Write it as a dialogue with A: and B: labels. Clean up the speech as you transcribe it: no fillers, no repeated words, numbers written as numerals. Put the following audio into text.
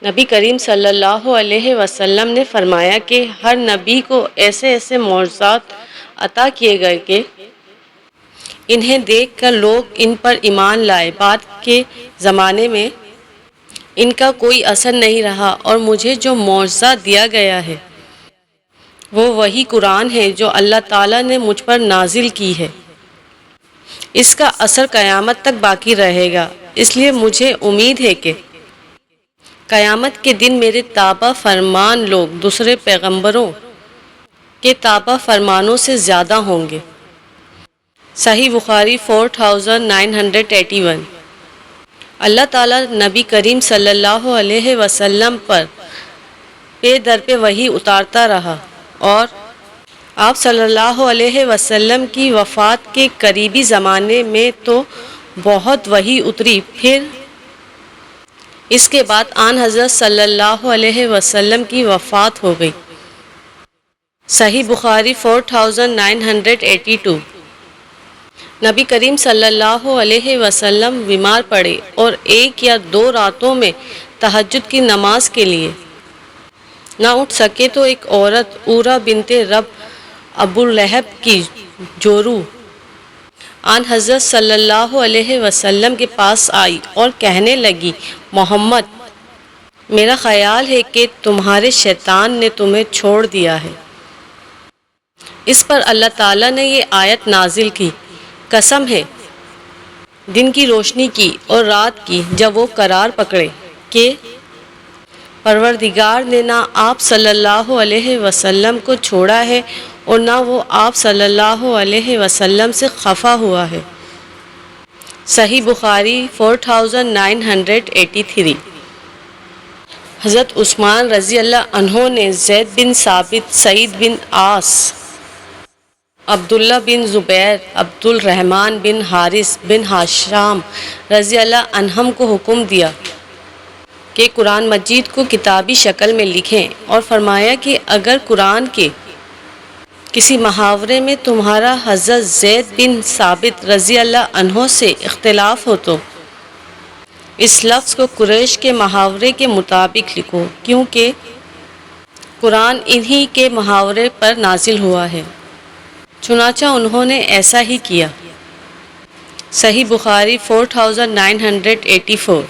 A: نبی کریم صلی اللہ علیہ وسلم نے فرمایا کہ ہر نبی کو ایسے ایسے معجزات عطا کیے گئے کہ انہیں دیکھ کر لوگ ان پر ایمان لائے۔ بعد کے زمانے میں ان کا کوئی اثر نہیں رہا اور مجھے جو معجزہ دیا گیا ہے وہ وہی قرآن ہے جو اللہ تعالیٰ نے مجھ پر نازل کی ہے۔ اس کا اثر قیامت تک باقی رہے گا، اس لیے مجھے امید ہے کہ قیامت کے دن میرے تابع فرمان لوگ دوسرے پیغمبروں کے تابع فرمانوں سے زیادہ ہوں گے۔ صحیح بخاری 4981۔ اللہ تعالیٰ نبی کریم صلی اللہ علیہ وسلم پر پے در پہ وحی اتارتا رہا اور آپ صلی اللہ علیہ وسلم کی وفات کے قریبی زمانے میں تو بہت وحی اتری، پھر اس کے بعد آن حضرت صلی اللہ علیہ وسلم کی وفات ہو گئی۔ صحیح بخاری 4982۔ نبی کریم صلی اللہ علیہ وسلم بیمار پڑے اور 1 یا 2 راتوں میں تہجد کی نماز کے لیے نہ اٹھ سکے تو ایک عورت عورہ بنت رب ابو لہب کی جورو آن حضرت صلی اللہ علیہ وسلم کے پاس آئی اور کہنے لگی، محمد، میرا خیال ہے کہ تمہارے شیطان نے تمہیں چھوڑ دیا ہے۔ اس پر اللہ تعالیٰ نے یہ آیت نازل کی، قسم ہے دن کی روشنی کی اور رات کی جب وہ قرار پکڑے کہ پروردگار نے نہ آپ صلی اللہ علیہ وسلم کو چھوڑا ہے اور نہ وہ آپ صلی اللہ علیہ وسلم سے خفا ہوا ہے۔ صحیح بخاری 4983۔ حضرت عثمان رضی اللہ عنہ نے زید بن ثابت، سعید بن عاص، عبداللہ بن زبیر، عبد الرحمن بن حارث بن ہشام رضی اللہ عنہم کو حکم دیا کہ قرآن مجید کو کتابی شکل میں لکھیں اور فرمایا کہ اگر قرآن کے کسی محاورے میں تمہارا حضرت زید بن ثابت رضی اللہ عنہ سے اختلاف ہو تو اس لفظ کو قریش کے محاورے کے مطابق لکھو، کیونکہ قرآن انہی کے محاورے پر نازل ہوا ہے۔ چنانچہ انہوں نے ایسا ہی کیا۔ صحیح بخاری 4984۔